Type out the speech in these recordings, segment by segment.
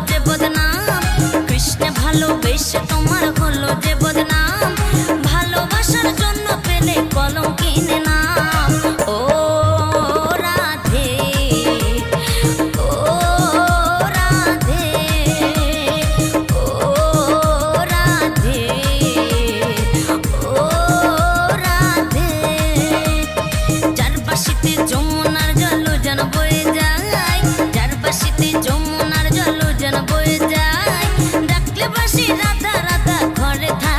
যে বদনাম, কৃষ্ণ ভালোবেসে তোমার হলো যে বদনাম, ভালোবাসার জন্য পেলে কলঙ্কিনী নাম। ও রাধে, ও রাধে, ও রাধে, ও রাধে। যার বাঁশিতে যমুনার জল যেন বয়ে যায়, যার বাঁশিতে যমুনার জল যেন বয়ে যায়, ডাকলে বাঁশি রাধা রাধা ঘরে থাকে।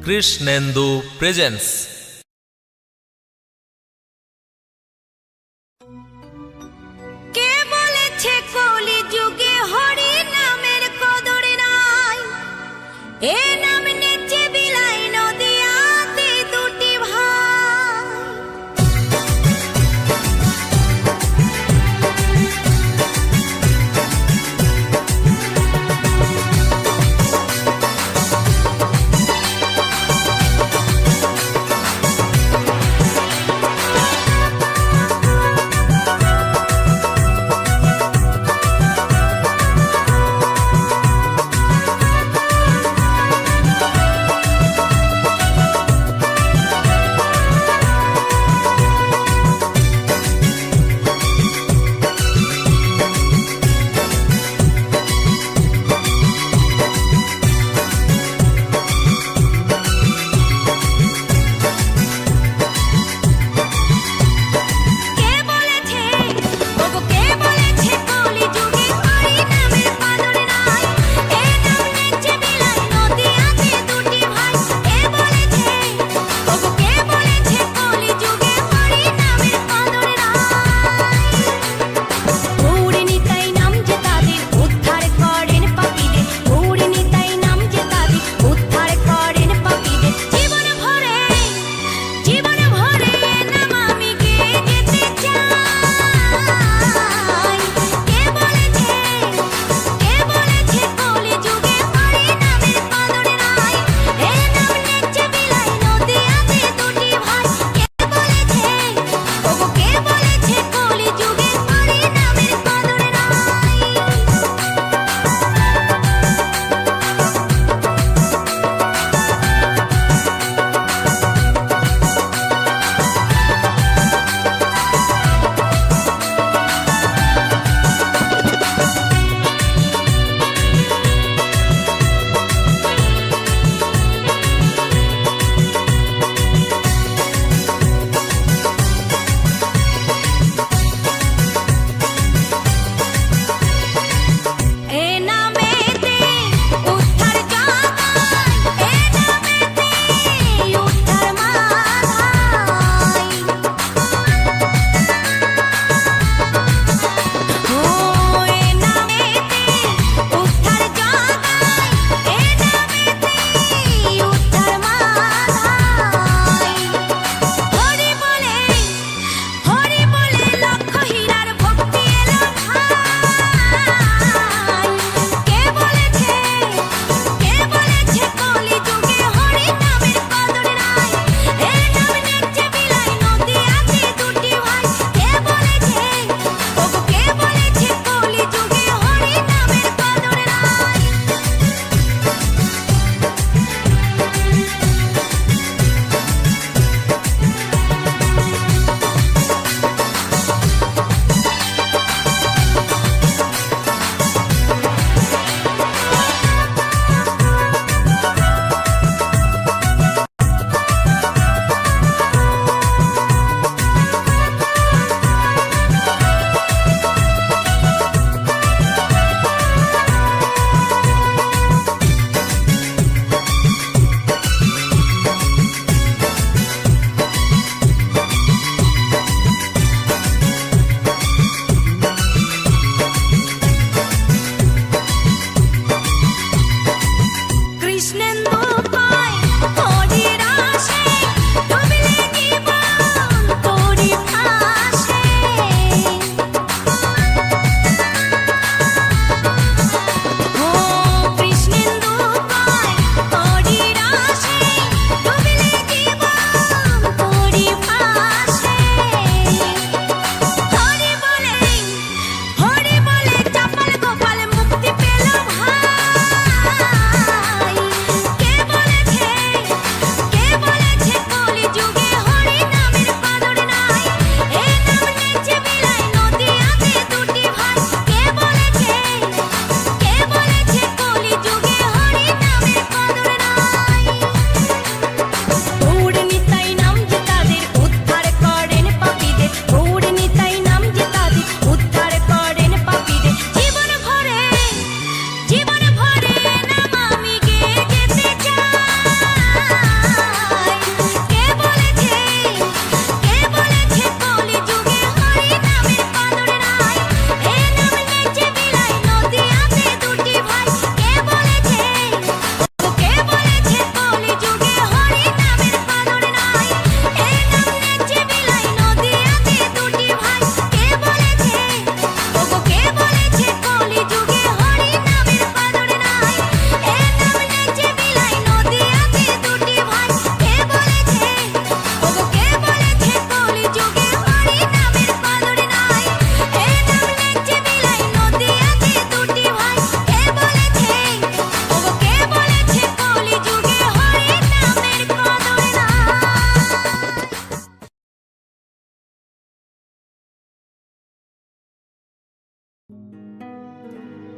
কৃষ্ণেন্দু প্রেজেন্স। কে বলেছে কলি যুগে হরি নামের কদর নাই? এ নাম নেচে বিলাই নদিয়াতে দুটি ভাই।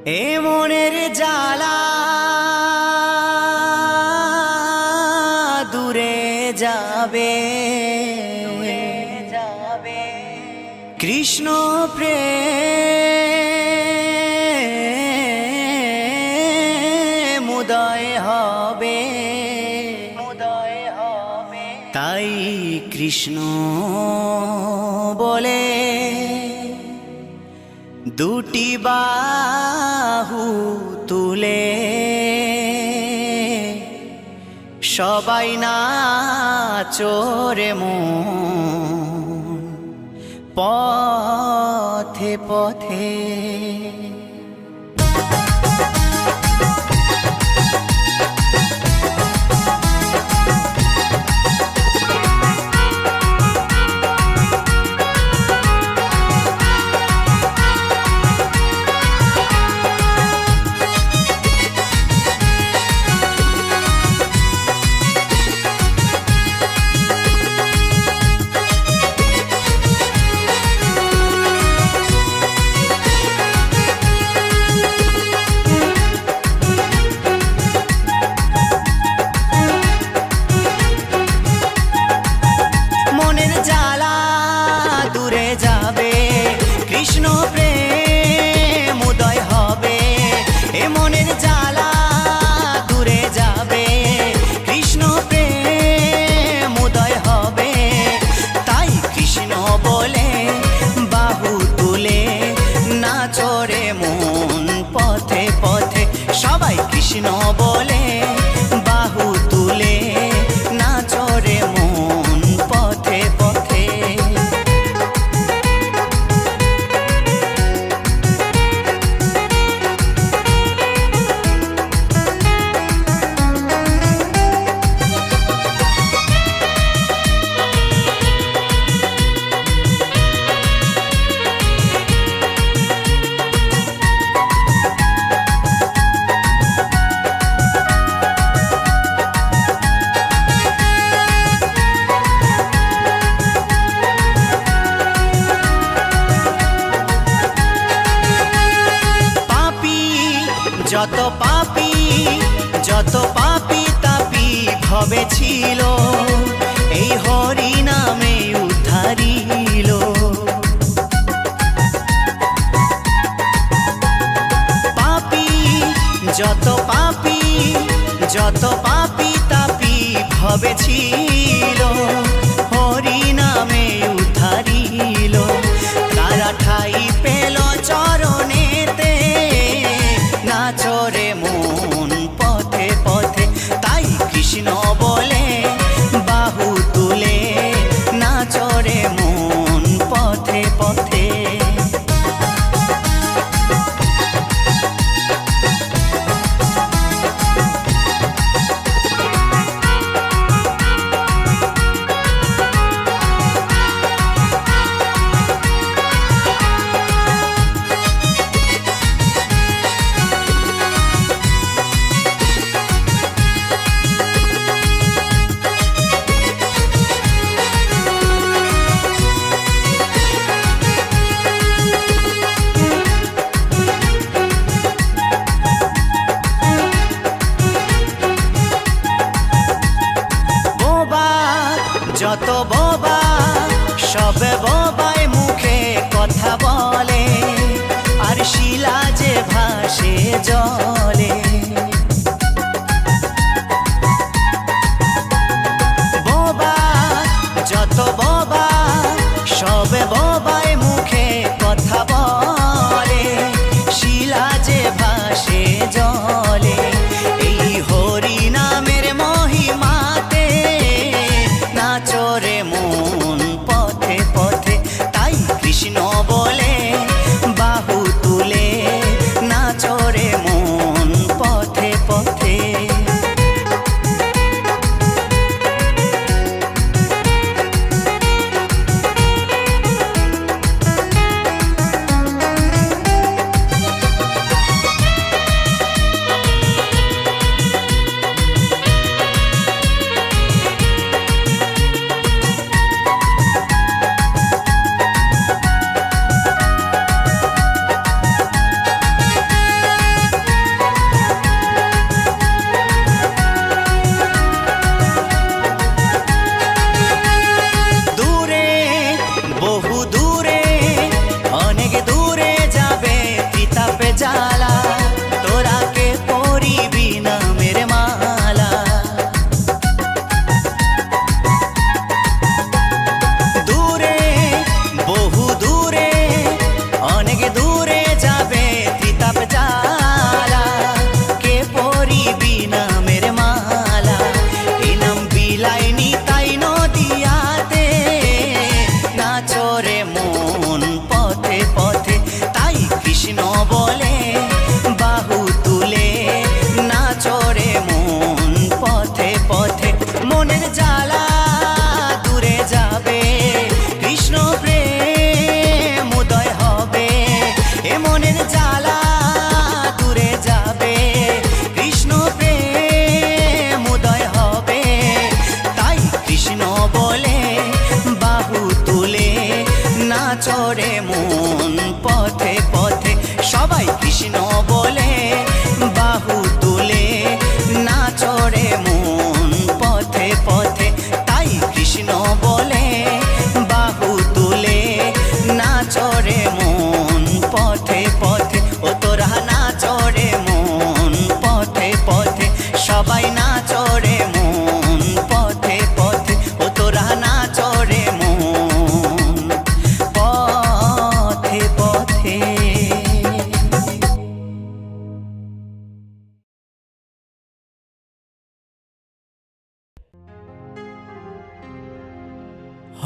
এ মনের জ্বালা দূরে যাবে কৃষ্ণ প্রেম উদয় হবে তাই কৃষ্ণ বলে দুটি বাহু তুলে সবাই নাচরে মন পথে পথে। কৃষ্ণ প্রেম উদয় হবে এ মনের জ্বালা দূরে যাবে কৃষ্ণ প্রেম উদয় হবে তাই কৃষ্ণ বলে বাহু তুলে নাচরে মন পথে পথে সবাই কৃষ্ণ বলে বাহু তুলে নাচরে মন পথে পথে। যত পাপী তাপী ভবে ছিল এই হরি নামে উদ্ধারিল পাপী যত পাপী তাপী ভবে ছিল হরি নামে উদ্ধারিল তারা ঠাই পেল চরণেতে নাচরে মন পথে পথে তাই কৃষ্ণ বলে বাহু তুলে নাচরে মন পথে পথে।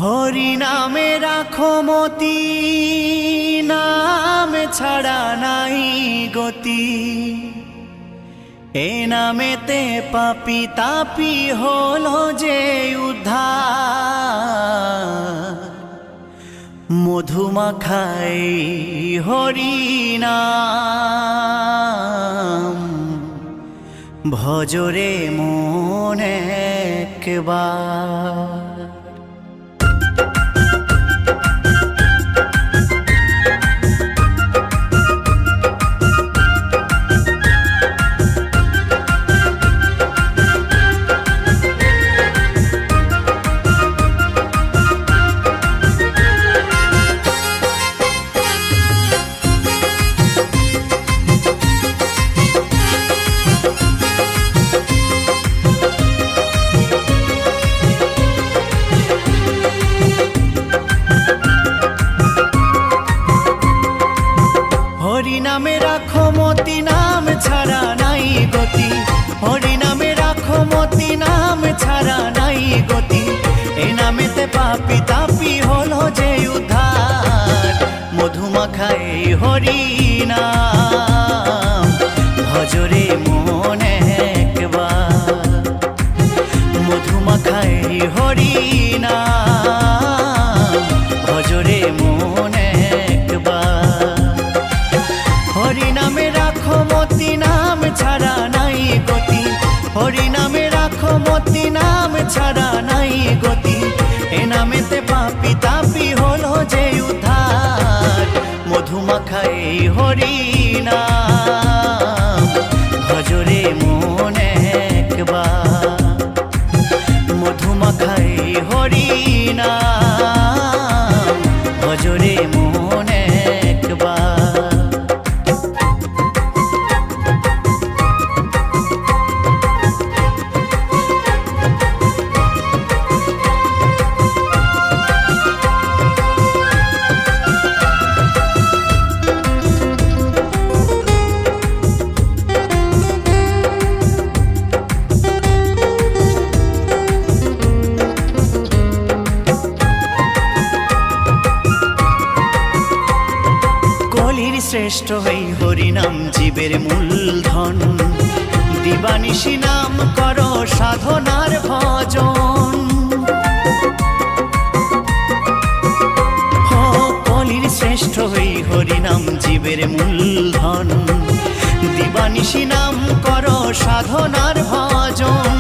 হরি নামে রাখো মতি, নাম ছাড়া নাই গতি। এ নামেতে পাপি তাপি হলো যে উদ্ধার। মধুমাখাই হরি নাম, ভজরে মন একবার। হরি নামে রাখো মতি, নাম ছাড়া নাই গতি। হরি নামে রাখো মতি, নাম ছাড়া নাই গতি। এ নামেতে পাপি তাপি হলো যে উদ্ধার। মধুমাখাই হরি নাম, ভজরে মন একবার। মধুমাখাই হরি নাম, ভজরে মন একবার। হরি নামে রাখো মতি, নাম ছাড়া নাই গতি। হরি নামে রাখো মতি, নাম ছাড়া নাই গতি। এ নামেতে পাপি তাপি হলো যে উদ্ধার। মধুমাখাই হরি নাম, ভজরে মন একবার। মধুমাখাই হরি নাম, ভজরে মন একবার। শ্রেষ্ঠ হই হরিনাম জীবের মূলধন। দিবানিশি নাম করো সাধনার ভজন। কলির শ্রেষ্ঠ হই হরিনাম জীবের মূলধন। দিবানিশি নাম করো সাধনার ভজন।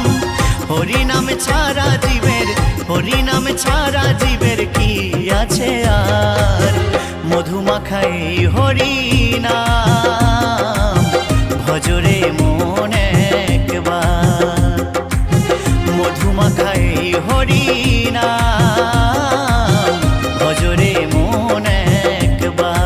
হরিনাম ছাড়া জীবের, হরিনাম ছাড়া জীবের কি আছে আর। মধুমাখাই হরি নাম, ভজরে মন একবার। মধুমাখাই হরি নাম, ভজরে মন একবার।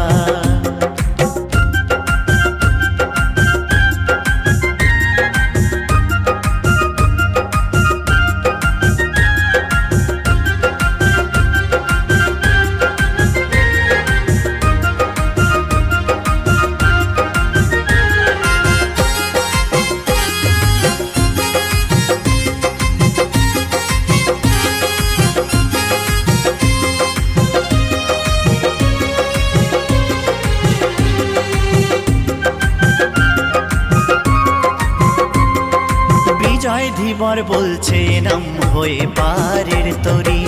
জয় ধীবর বলছে নাম হয়ে পারের তরি।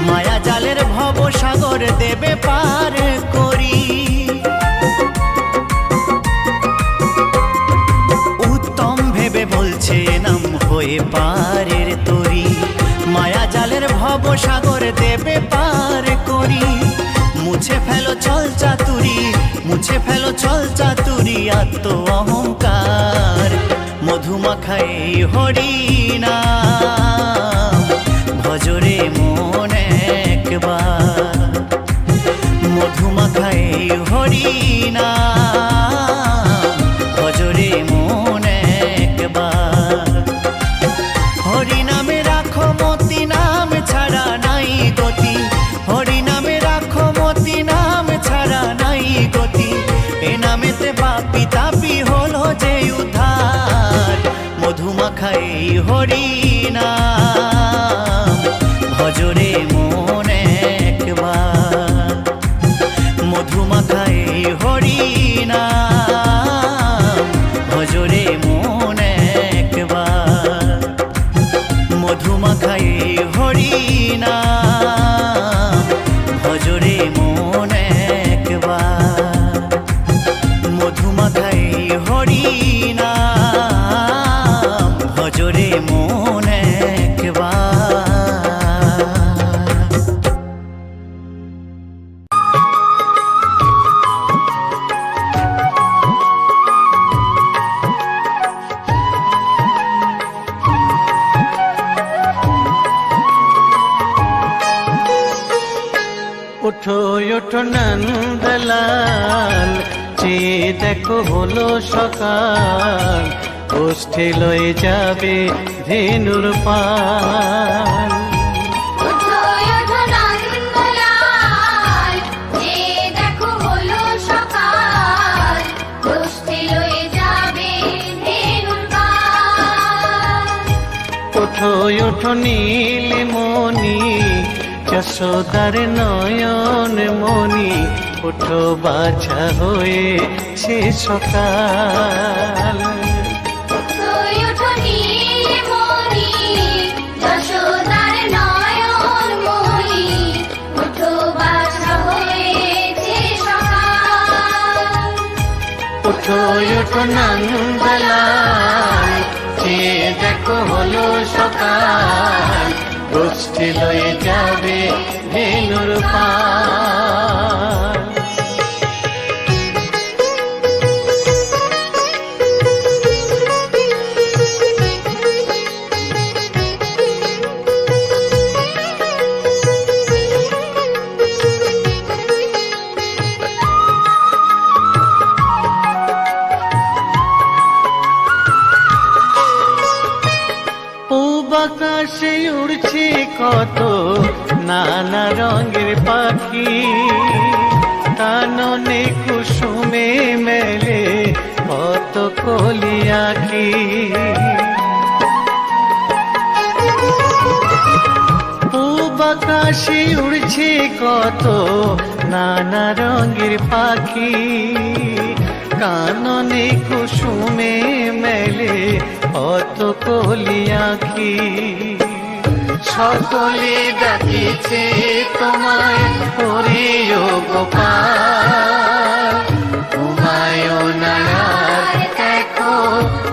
মায়া জালের ভব সাগর দেবে পার করি। উত্তম ভেবে বলছে নাম হয়ে পারের তরি। মায়া জালের ভব সাগর দেবে পার করি। মুছে ফেলো চল চাতুরি, মুছে ফেলো চল চাতুরি আত্ম অহংকার। মধুমাখাই হরি নাম, ভজরে মন একবার। মধুমাখাই হরি নাম, ভজরে মন একবার। হরি নামে রাখো মতি, নাম ছাড়া নাই গতি। হরি নামে রাখো মতি, নাম ছাড়া নাই গতি। এ নামেতে পাপি তাপি হলো যে উদ্ধার। মধুমাখাই হরি নাম, ভজরে মন ওঠো নন্দলাল, চেয়ে দেখো হলো সকাল, গোষ্ঠী লয়ে যাবে ধেনুর পাল। ওঠো ওঠো নন্দলাল, যে দেখো হলো সকাল, গোষ্ঠী লয়ে যাবে ধেনুর পাল। ওঠো ওঠো নীলমণি, যশোদার নয়ন মণি, ওঠো বাছা হয়েছে সকাল। ওঠো ওঠো নীলমণি, যশোদার নয়ন মণি, ওঠো বাছা হয়েছে সকাল। ওঠো ওঠো নন্দলাল, চেয়ে দেখো হলো সকাল, গোষ্ঠী লয়ে যাবে ধেনুর পাল। আকাশে উড়ছে কত নানা রঙের পাখি, কাননে কুসুমে মেলে কত কলি আঁখি। পূব আকাশে উড়ছে কত নানা রঙের পাখি, কাননে কুসুমে মেলে অত কলি আঁখি। সকলে ডাকিছে তোমায় হরিও গোপাল, ঘুমায়ও না আর দেখো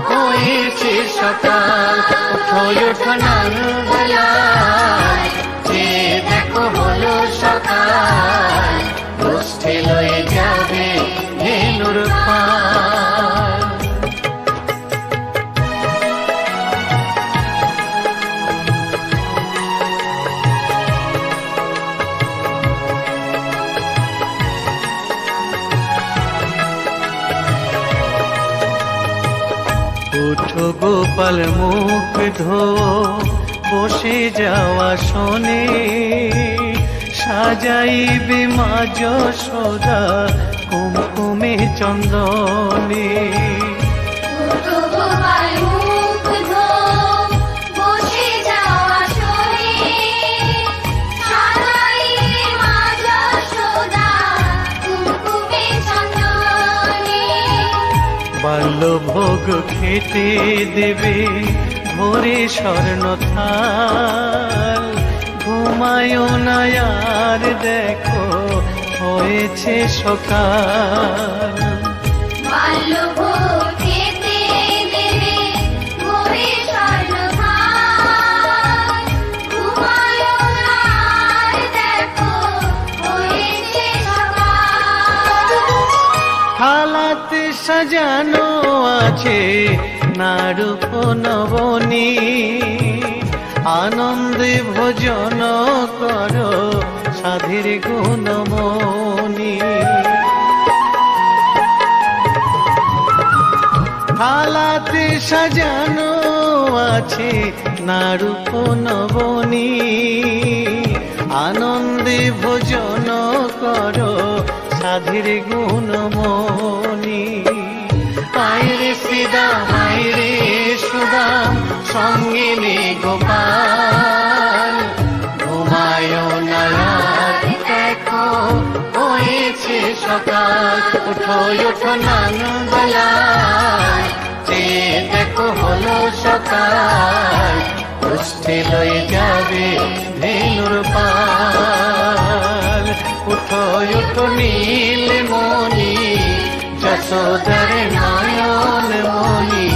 হয়েছে সকাল। ওঠো ওঠো নন্দলাল, যে দেখো হলো সকাল, গোষ্ঠী লয়ে যাবে ধেনুর পাল। উঠো গোপাল মুখ ধো, বসে যাওয়া শোনে, সাজাইবে মা যশোদা কুমকুমে চন্দনে। ওঠো গোপাল মুখ ধো, বসে যাওয়া শোনে, সাজাইবে মা যশোদা কুমকুমে চন্দনে। বাল্যভোগ খেতে দেবে ভোরে স্বর্ণ থাল, ঘুমায়ও না আর দেখো হয়েছে সকাল। বাল্যভোগ খেতে দেবে ভোরে স্বর্ণ থাল, ঘুমায়ও না আর দেখো হয়েছে সকাল। থালাতে সাজানো আছে নারূপ নবনী, আনন্দে ভোজন করো সাধীর গুণমণি। থালাতে সাজানো আছে নারূপ নবনী, আনন্দে ভোজন করো সাধীর গুণমণি। আইরে শ্রীদাম আইরে সুদাম, সঙ্গে নে গোপাল, ঘুমায়ও না আর দেখো হয়েছে সকাল। উঠো ওঠো নন্দলাল, যে দেখো হলো সকাল, গোষ্ঠী লয়ে যাবে ধেনুর পাল। উঠো ওঠো নীলমণি, যশোদার নয়ন মণি,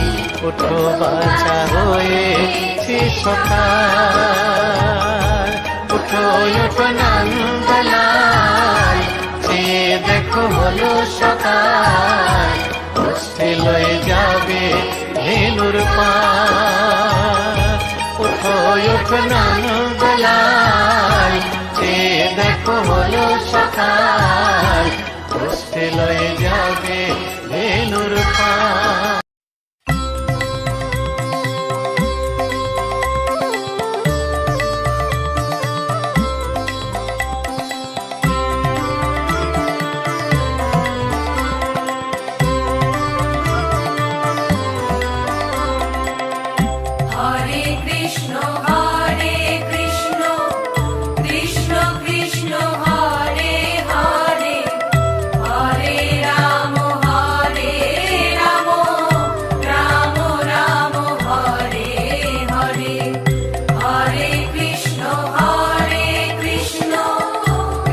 ওঠো বাছা হয়েছে সকাল। উঠো ওঠো নন্দলাল, যে দেখো হলো সকাল, গোষ্ঠী লয়ে যাবে ধেনুর পাল। উঠো ওঠো নন্দলাল, যে দেখো হলো সকাল কষ্টে লয়ে যাবে ধেনুর পাল। হরে কৃষ্ণ কৃষ্ণ কৃষ্ণ হরে হরে হরে রাম রাম রাম হরে হরে হরে কৃষ্ণ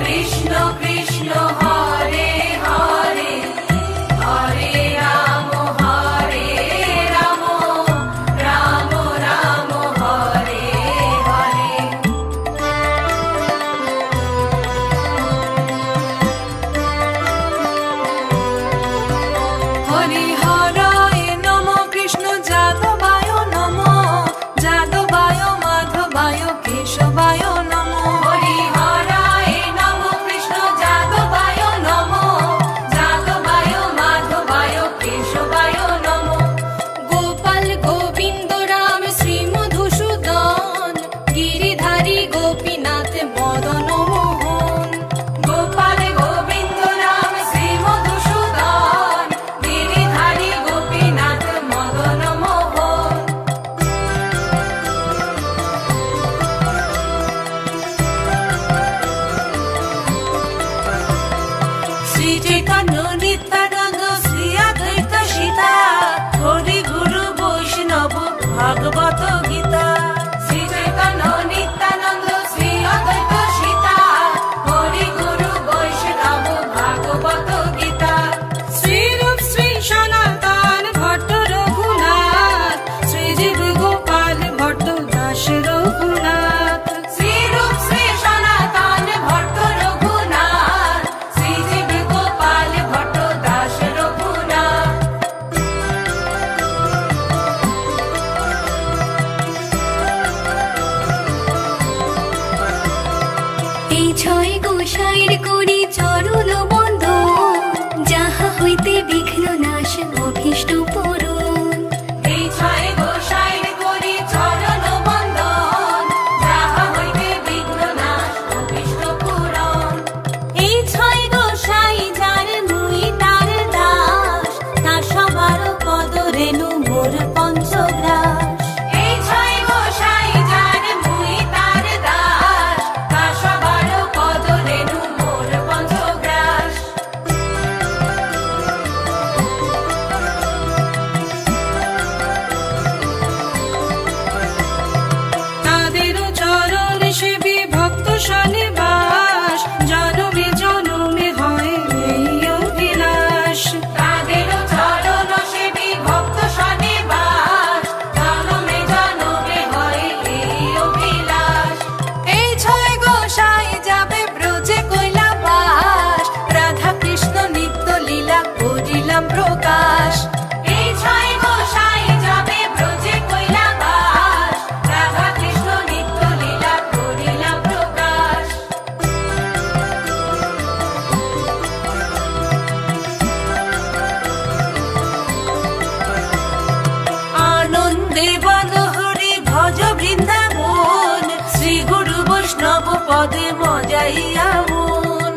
কৃষ্ণ কৃষ্ণ হরে হরে হরে রাম রাম রাম হরে হরে। হরি হরায় নম কৃষ্ণ যাদবায় নম যাদবায় মাধবায় কেশবায় নম। হরি হরায় নম কৃষ্ণ যাদবায় নম যাদবায় মাধবায় কেশবায় নম। গোপাল গোবিন্দ রাম শ্রী মধুসূদন গিরিধারী গোপীনাথ মদন মোহন। গোপাল গোবিন্দ রাম শ্রী মধুসূদন গিরিধারী গোপীনাথ মদন মোহন। শ্রী চৈতন্য নিত্যানন্দ শ্রী অদ্বৈত সীতা হরি গুরু বৈষ্ণব ভাগবত গীতা। শ্রী চৈতন্য নিত্যানন্দ শ্রী অদ্বৈত সীতা হরি গুরু বৈষ্ণব ভাগবত গীতা। শ্রীরূপ শ্রী সনাতন ভট্ট রঘুনাথ শ্রীজীব গোপাল ভট্ট দাস রঘুনাথ। শ্রীরূপ শ্রী সনাতন ভট্ট রঘুনাথ শ্রীজীব গোপাল ভট্ট দাস রঘুনাথ। এই ছয় গোসাইর করি চরণ বন্ধন যাহা হইতে বিঘ্ন নাশ অভীষ্ট পূরণ। এই ছয় গোসাইর করি চরণ বন্দন যাহা হইতে বিঘ্ন নাশ অভীষ্ট পূরণ। এই ছয় গোসাই যার মুই তার দাস তার সবার পদ রেণু মোর পঞ্চগ্রাস। এই ছয় গোসাই যার মুই তার দাস তার সবার পদ রেণু মোর পঞ্চগ্রাস। তাদেরও চরণ সেবী ভক্ত সনিবাস জনমে জনমে হয় এই অভিলাষ। তাদেরও চরণ সেবী ভক্ত সনিবাস জনমে জনমে হয় এই অভিলাষ। এই ছয় গোসাই যাবে ব্রজে কৈলাবাস রাধা কৃষ্ণ নিত্য লীলা করিলাম প্রকাশ। এই ছয় গোসাই যাবে ব্রজে কৈলাবাস রাধা কৃষ্ণ নিত্য লীলা করিলাম প্রকাশ। আনন্দে বল হরি ভজ বৃন্দাবন শ্রী গুরু বৈষ্ণব পদে মজাইয়া মন।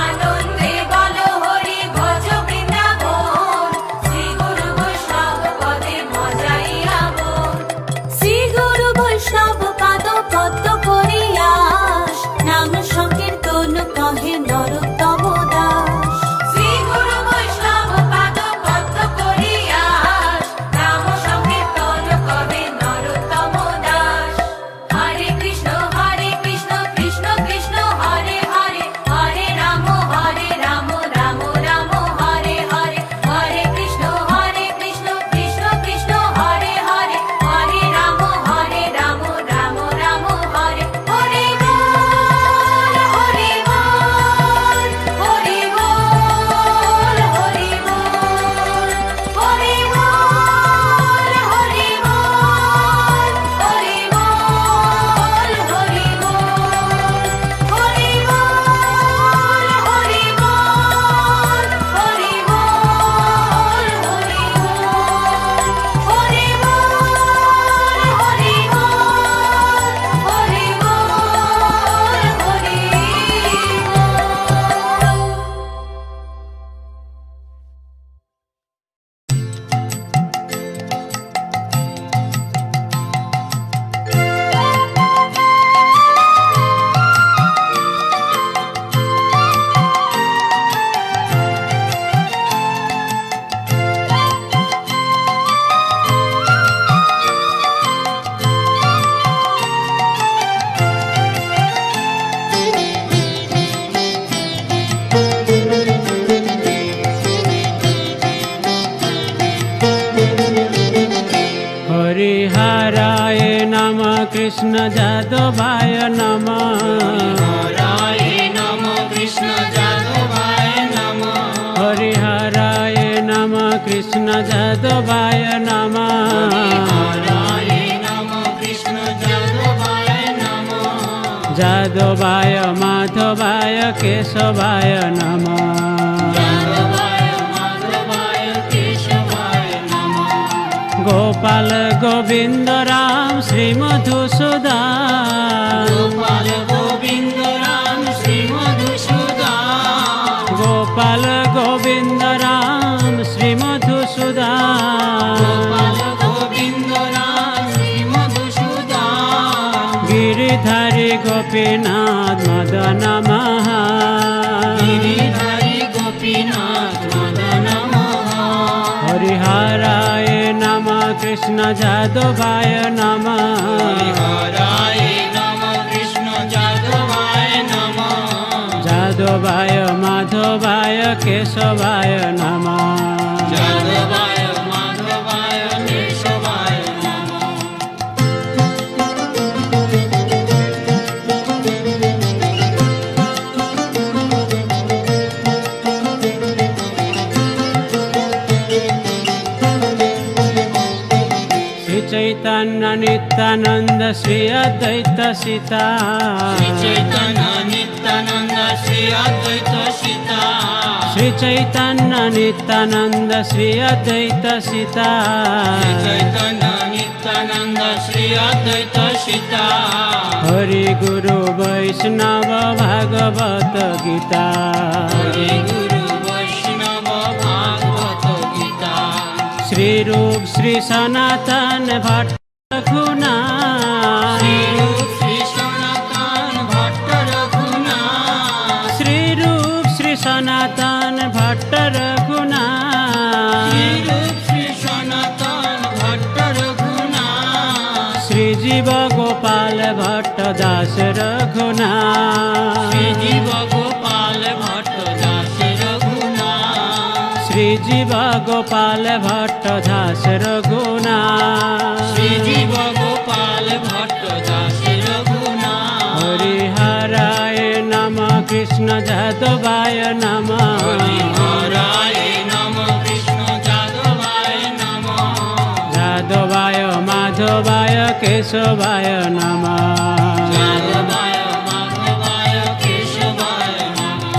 আনন্দে বল হরি ভজ বৃন্দাবন শ্রী গুরু বৈষ্ণব পদে মজাইয়া মন। শ্রী গুরু বৈষ্ণব পাদ পদ্ম করিয়াস নাম সংকীর্তন কহে নরোত্তম দাস। শ্রী গুরু বৈষ্ণব পাদ পদ্ম করিয়াস নাম সংকীর্তন কবে নরোত্তম দাস। হরে কৃষ্ণ কৃষ্ণ কৃষ্ণ হরে হরে কৃষ্ণ যাদবায় নমঃ হরায় নমঃ কৃষ্ণ যাদবায় নমঃ হরিহরায় নমঃ কৃষ্ণ যাদবায় নমঃ হরায় নমঃ কৃষ্ণ যাদবায় নমঃ যাদবায় মাধবায় কেশবায় নমঃ যাদবায় মাধবায় কেশবায় নমঃ গোপাল গোবিন্দ রাম শ্রী মধুসূদন গোপাল গোবিন্দ রাম শ্রী মধুসূদন গোপাল গোবিন্দ রাম শ্রী মধুসূদন গোপাল গোবিন্দ রাম শ্রী মধুসূদন গিরিধারী গোপীনাথ মদন মহা গিরিধারী গোপীনাথ মদন মোহন হরিহরায় নমঃ কৃষ্ণ যাদবায় নমঃ হরায় নমঃ কৃষ্ণ যাদবায় নমঃ যাদবায় মাধবায় কেশবায় নমঃ যাদবায় মাধবায় কেশবায় নমঃ শ্রী চৈতন্য নিত্যানন্দ শ্রী অদ্বৈত সীতা শ্রী চৈতন্য নিত্যানন্দ শ্রী অদ্বৈত সীতা শ্রী চৈতন্য নিত্যানন্দ শ্রী অদ্বৈত সীতা শ্রী চৈতন্য নিত্যানন্দ শ্রী অদ্বৈত সীতা হরি গুরু বৈষ্ণব ভাগবত গীতা হরি গুরু বৈষ্ণব ভাগবত গীতা শ্রী রূপ শ্রী সনাতন ভট্ট রঘুনাথ শ্রী রূপ শ্রী সনাতন ভট্ট রঘুনাথ শ্রী রূপ শ্রী সনাতন ভট্ট রঘুনাথ শ্রী রূপ শ্রী সনাতন ভট্ট রঘুনাথ শ্রী জীব গোপাল ভট্ট দাস রঘুনাথ শ্রী জীব গোপাল ভট্ট দাস রঘুনাথ শ্রী জীব গোপাল ভট্ট দাস রঘুনাথ শ্রী জীব গোপাল ভট্ট দাস রঘুনাথ হরিহরায় নমঃ কৃষ্ণ যাদবায় নমঃ হরিহরায় নমঃ কৃষ্ণ যাদবায় নমঃ যাদবায় মাধবায় কেশবায় নমঃ যাদবায় মাধবায় কেশবায় নমঃ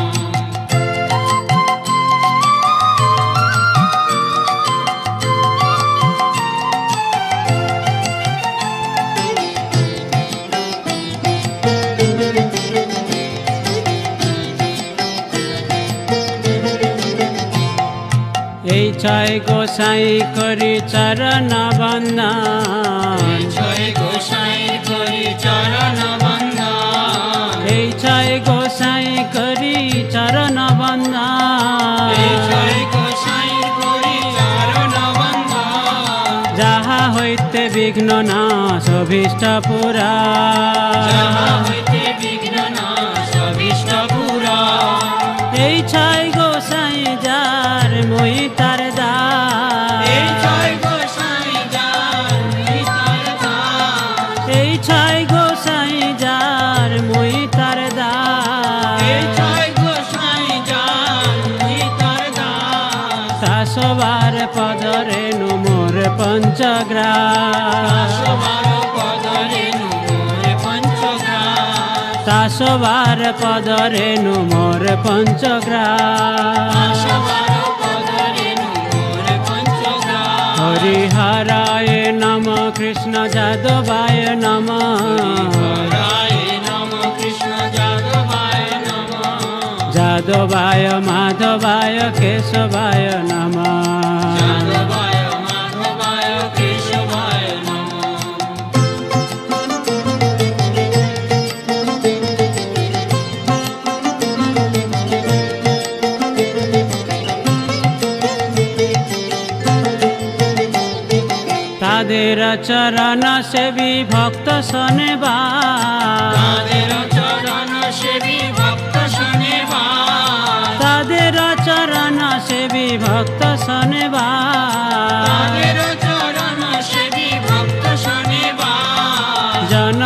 এই ছয় গোসাই করি চরণ বন্দন জয় গোসাই করি চরণ বন্দন এই ছয় গোসাই করি চরণ বন্দন জয় গোসাই করি চরণ বন্দন যাহা হইতে বিঘ্ন না অভীষ্ট পুরা যাহা হইতে বিঘ্ন নাশ অভীষ্ট পুরা এই ছয় গোসাই যার মই তার এই দাস জয় গোসাই যার নিতার দাস এই ছয় গোসাই যার মই তার এই দাস জয় গোসাই যার নিতার দাস তাসবার পদরে মোর পঞ্চগ্রাস সবার পদরে নুমোর পঞ্চগ্রাস তাসবার পদরে মোর পঞ্চগ্রাস সবার পদরে নুমোর পঞ্চগ্রাস হরিহরায় নমঃ কৃষ্ণ যাদবায় নমঃ হরায় নমঃ কৃষ্ণ যাদবায় নমঃ যাদবায় মাধবায় কেশবায় নমঃ যাদবায় মাধবায় কেশবায় নমঃ তাদের চরণ সেবী ভক্ত শোনেবা তাদের চরণ সেবী ভক্ত শোনেবার তাদের চরণ সেবী ভক্ত শোনেবা তাদের চরণ সেবী ভক্ত শোনেবার জন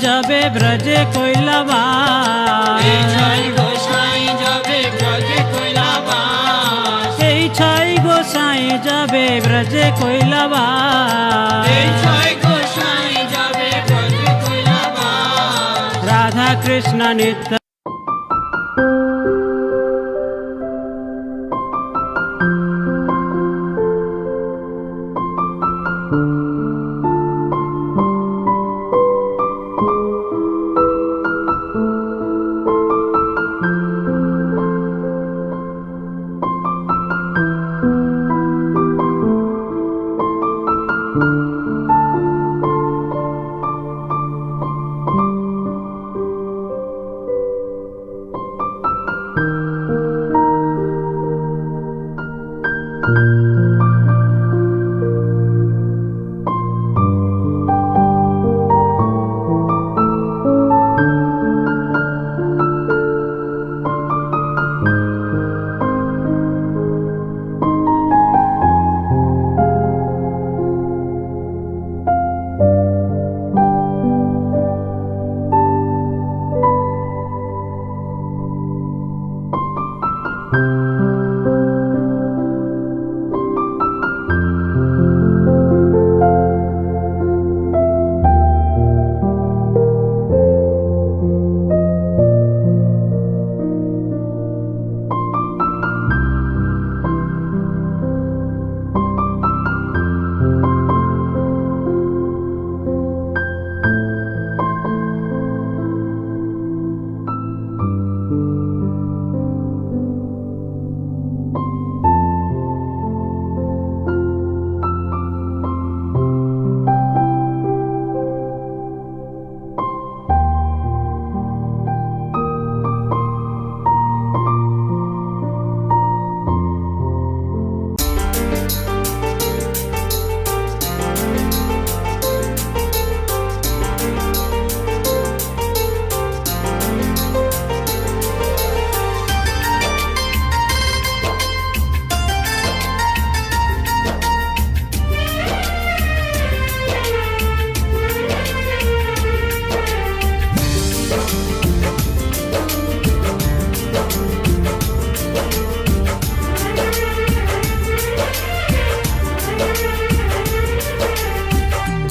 যাবে ব্রজে কৈলাবাস, এই ছয় গোসাই যাবে ব্রজে কৈলাবাস, এই ছয় গোসাই যাবে ব্রজে কৈলাবাস, এই ছয় গোসাই যাবে ব্রজে কৈলাবাস। রাধা কৃষ্ণ নিত্য।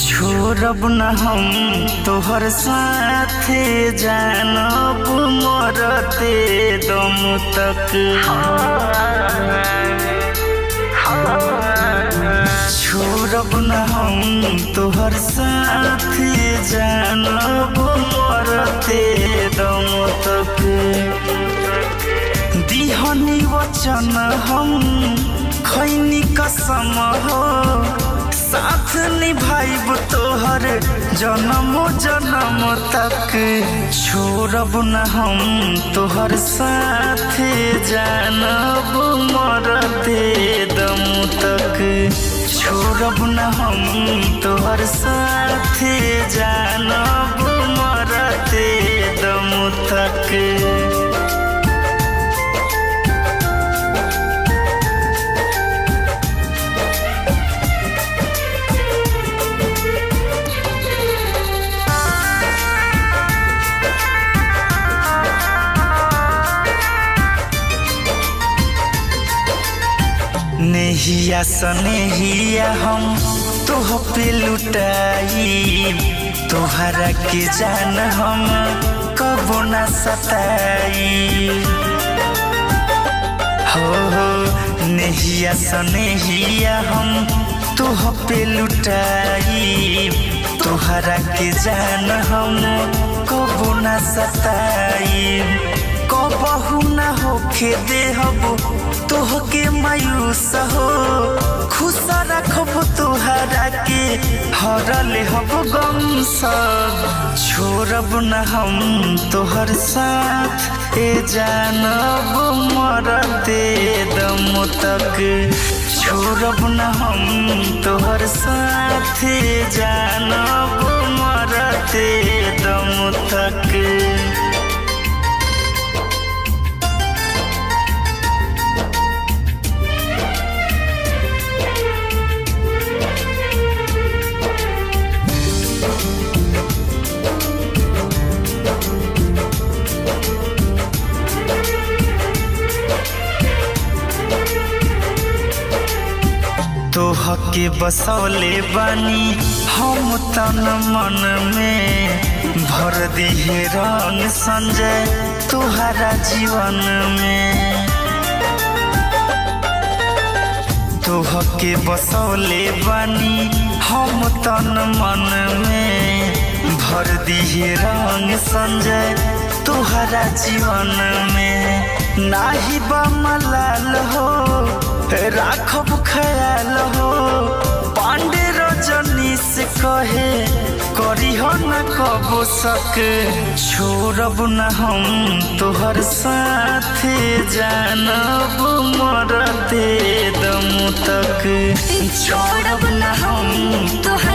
छोड़ब न हम तोहर साथे जानब मरते दम तक, छोड़ब न हम तोहर साथे जानब मरते दम तक। दिहनी वचन हम खैनी कसम हो, साथ निभाइब तोहर जन्म जन्म तक। छोड़ब न हम तोहर साथ जानब मरते दम तक, छोड़ब न हम तोहर साथ जानब मरते दम तक। नेहिया सनेहिया हम तोह पे लुटाई, तोहरा के जान हम कबो न सताई। हो नेहिया सनेहिया हम तोह पे लुटाई, तोहरा के जान हम कबो न सताई। कबहू न होखे देहब तोहके मायूस हो, खुश रखब तोहरा के हरल हब गम सब। छोड़ब न हम तोहर साथ जानब मरते दम तक, छोड़ब न हम तोहर साथ जानब मरते दम तक। के बसौले बानी हम तन मन में भर दिहे रंग संजय तुहरा जीवन में तोह के बसौले बानी हम तन मन में भर दिहे रंग संजय तुहरा जीवन में नाही बा मलाल हो राखब ख्याल हो पांडे रजनी से कहे करी हो न कबो सक छोड़ब न हम तोहर साथे जानब मरते दम तक छोड़ब न हम तोहर